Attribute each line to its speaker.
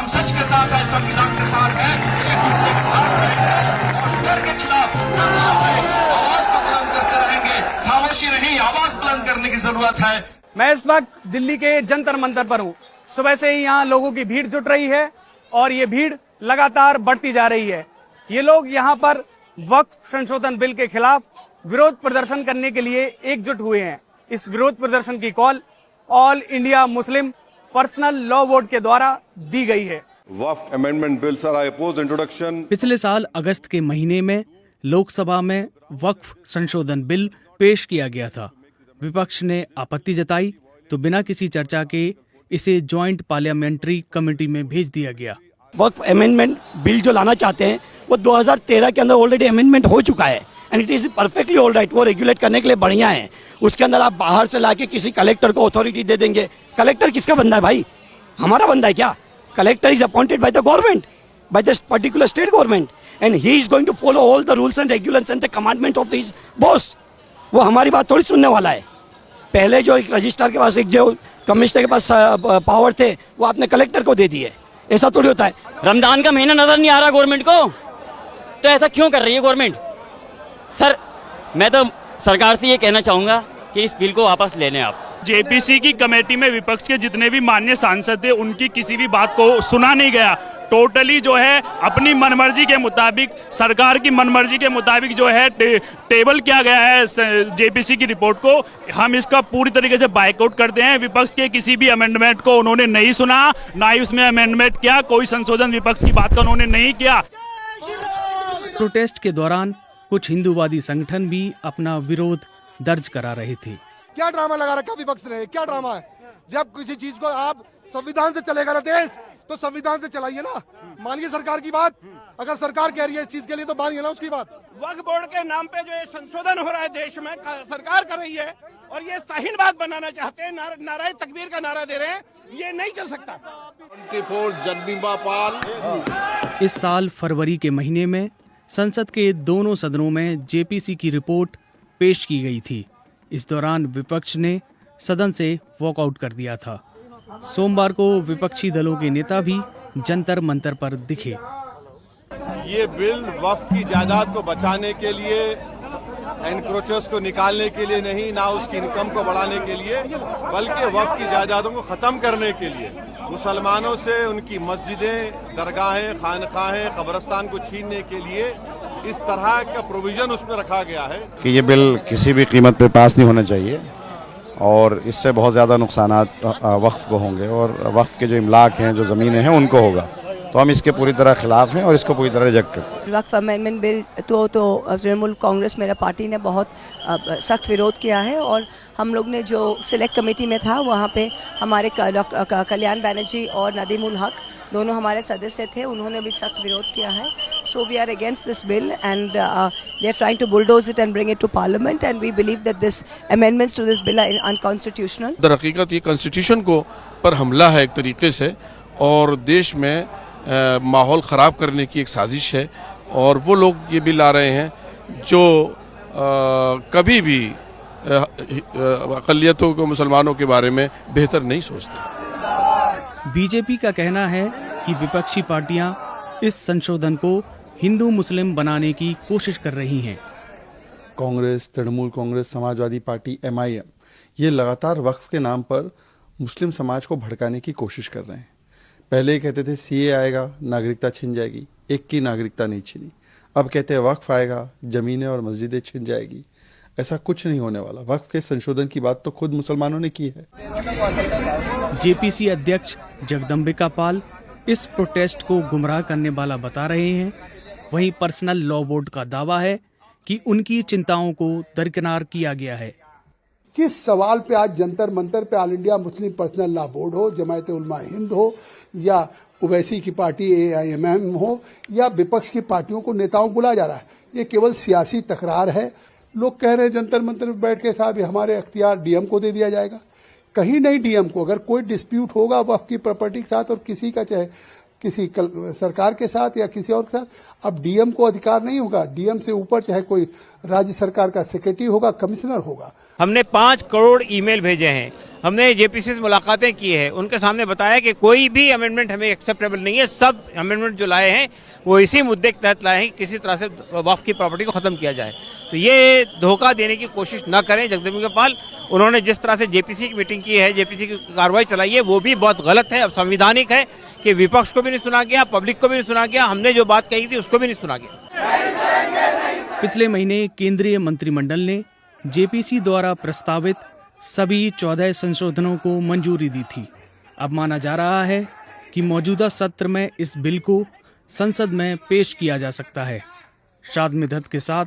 Speaker 1: हम सच के साथ है, संविधान के साथ है, एक दूसरे के साथ रहेंगे और डर के खिलाफ आवाज को बुलंद करते रहेंगे। खामोशी नहीं, आवाज बुलंद करने की जरूरत है।
Speaker 2: मैं इस वक्त दिल्ली के जंतर मंतर पर हूँ। सुबह से ही यहाँ लोगों की भीड़ जुट रही है और ये भीड़ लगातार बढ़ती जा रही है। ये लोग यहाँ पर वक्फ संशोधन बिल के खिलाफ विरोध प्रदर्शन करने के लिए एकजुट हुए हैं। इस विरोध प्रदर्शन की call all India Muslim personal law board के द्वारा दी गई है।
Speaker 3: Waqf amendment bill sir, I oppose introduction.
Speaker 4: पिछले साल अगस्त के महीने में लोकसभा में वक्फ संशोधन बिल पेश किया गया था। विपक्ष ने आपत्ति जताई तो बिना किसी चर्चा के इसे ज्वाइंट पार्लियामेंट्री कमेटी में भेज दिया गया।
Speaker 5: वक्फ अमेंडमेंट बिल जो लाना चाहते हैं वो 2013 के अंदर ऑलरेडी अमेंडमेंट हो चुका है and it is perfectly all right. वो रेगुलेट करने के लिए बढ़िया है। उसके अंदर आप बाहर से लाके किसी कलेक्टर को अथॉरिटी दे देंगे। कलेक्टर किसका बंदा है भाई? हमारा बंदा है क्या? Collector is appointed by the government, by the particular state government and he is going to follow all the rules and regulations and the commandment of his boss. वो हमारी बात थोड़ी सुनने वाला है। पहले जो एक रजिस्ट्रार के पास, एक जो कमिश्नर के पास पावर थे, वो आपने कलेक्टर को दे दिए। ऐसा थोड़ी होता है।
Speaker 6: रमजान का महीना नजर नहीं आ रहा गवर्नमेंट को, तो ऐसा क्यों कर रही है गवर्नमेंट? सर, मैं तो सरकार से ये कहना चाहूंगा कि इस बिल को वापस ले लें आप।
Speaker 7: जेपीसी की कमेटी में विपक्ष के जितने भी माननीय सांसद थे, उनकी किसी भी बात को सुना नहीं गया। टोटली जो है अपनी मनमर्जी के मुताबिक, सरकार की मनमर्जी के मुताबिक जो है टेबल किया गया है जेपीसी की रिपोर्ट को। हम इसका पूरी तरीके से बायकआउट करते हैं। विपक्ष के किसी भी अमेंडमेंट को उन्होंने नहीं सुना, ना ही उसमें अमेंडमेंट किया। कोई संशोधन विपक्ष की बात का उन्होंने नहीं किया।
Speaker 4: प्रोटेस्ट के दौरान कुछ हिंदूवादी संगठन भी अपना विरोध दर्ज करा रहे थे।
Speaker 8: क्या ड्रामा लगा रखा विपक्ष ने? क्या ड्रामा है? जब किसी चीज को आप संविधान से चलेगा ना देश, तो संविधान से चलाइए ना। मानिए सरकार की बात, अगर सरकार कह रही है इस चीज के लिए तो मानिए ना उसकी बात।
Speaker 9: वक्फ बोर्ड के नाम पे जो ये संशोधन हो रहा है देश में, सरकार कर रही है और ये शाहीनबाग बनाना चाहते हैं, नाराए तकबीर का नारा दे रहे हैं। ये नहीं चल सकता।
Speaker 3: 24 जगदम्बा पाल।
Speaker 4: इस साल फरवरी के महीने में संसद के दोनों सदनों में जेपीसी की रिपोर्ट पेश की गई थी। इस दौरान विपक्ष ने सदन से वॉकआउट कर दिया था। सोमवार को विपक्षी दलों के नेता भी जंतर मंतर पर दिखे।
Speaker 3: ये बिल वक्फ की जायदाद को बचाने के लिए, एनक्रोचर्स को निकालने के लिए नहीं, ना उसकी इनकम को बढ़ाने के लिए, बल्कि वक्फ की जायदादों को खत्म करने के लिए, मुसलमानों से उनकी मस्जिदें, दरगाहें, खानखाहें, कब्रिस्तान को छीनने के लिए इस तरह का प्रोविजन उसमें रखा गया है
Speaker 10: कि ये बिल किसी भी कीमत पे पास नहीं होना चाहिए और इससे बहुत ज़्यादा नुकसानात वक्फ को होंगे और वक्फ के जो इमलाक हैं, जो ज़मीनें हैं, उनको होगा। तो हम इसके पूरी तरह खिलाफ हैं और इसको पूरी तरह रिजेक्ट करते हैं।
Speaker 11: वक्फ अमेंडमेंट बिल तो तृणमूल कांग्रेस मेरा पार्टी ने बहुत सख्त विरोध किया है और हम लोग ने जो सिलेक्ट कमेटी में था वहाँ पे हमारे कल्याण बैनर्जी और नदीम उल हक दोनों हमारे सदस्य थे, उन्होंने भी सख्त विरोध किया है। So we are against this bill and they are trying to bulldoze it and bring it to parliament and we believe that this amendments to this bill are unconstitutional.
Speaker 12: दरहकीकत ये कॉन्स्टिट्यूशन को पर हमला है एक तरीके से और देश में माहौल ख़राब करने की एक साजिश है और वो लोग ये बिल ला रहे हैं जो कभी भी अक़लियतों को, मुसलमानों के बारे में बेहतर नहीं सोचते।
Speaker 4: बीजेपी का कहना है कि विपक्षी पार्टियां इस संशोधन को हिंदू मुस्लिम बनाने की कोशिश कर रही हैं।
Speaker 13: कांग्रेस, तृणमूल कांग्रेस, समाजवादी पार्टी, MIM ये लगातार वक्फ के नाम पर मुस्लिम समाज को भड़काने की कोशिश कर रहे हैं। पहले ही कहते थे CA आएगा, नागरिकता छिन जाएगी। एक की नागरिकता नहीं छिनी। अब कहते हैं वक्फ आएगा, जमीनें और मस्जिदें छिन जाएगी। ऐसा कुछ नहीं होने वाला। वक्फ के संशोधन की बात तो खुद मुसलमानों ने की है।
Speaker 4: जेपीसी अध्यक्ष जगदम्बिका पाल इस प्रोटेस्ट को गुमराह करने वाला बता रहे हैं। वहीं पर्सनल लॉ बोर्ड का दावा है कि उनकी चिंताओं को दरकिनार किया गया है।
Speaker 8: किस सवाल पे आज जंतर मंतर पे all India Muslim personal law board हो, जमायत उलमा हिंद हो या ओवैसी की पार्टी AIMM हो या विपक्ष की पार्टियों को, नेताओं को बुलाया जा रहा है? ये केवल सियासी तकरार है। लोग कह रहे हैं जंतर मंतर में बैठ के साहब हमारे अख्तियार DM को दे दिया जाएगा। कहीं नहीं DM को। अगर कोई डिस्प्यूट होगा वक्फ की प्रॉपर्टी के साथ और किसी का, चाहे किसी सरकार के साथ या किसी और के साथ, अब DM को अधिकार नहीं होगा। DM से ऊपर चाहे कोई राज्य सरकार का सेक्रेटरी होगा, कमिश्नर होगा।
Speaker 14: हमने 5 करोड़ ईमेल भेजे हैं हमने जेपीसी से मुलाकातें की है, उनके सामने बताया कि कोई भी अमेंडमेंट हमें एक्सेप्टेबल नहीं है। सब अमेंडमेंट जो लाए हैं वो इसी मुद्दे के तहत लाए हैं कि किसी तरह से वक्फ की प्रॉपर्टी को ख़त्म किया जाए। तो ये धोखा देने की कोशिश न करें जगदीप सिंह पाल। उन्होंने जिस तरह से जेपीसी की मीटिंग की है, जेपीसी की कार्रवाई चलाई है, वो भी बहुत गलत है। अब संविधानिक है कि विपक्ष को भी नहीं सुना गया, पब्लिक को भी नहीं सुना गया, हमने जो बात कही थी उसको भी नहीं सुना गया।
Speaker 4: पिछले महीने केंद्रीय मंत्रिमंडल ने जेपीसी द्वारा प्रस्तावित सभी 14 संशोधनों को मंजूरी दी थी। अब माना जा रहा है कि मौजूदा सत्र में इस बिल को संसद में पेश किया जा सकता है। शाद मिदत के साथ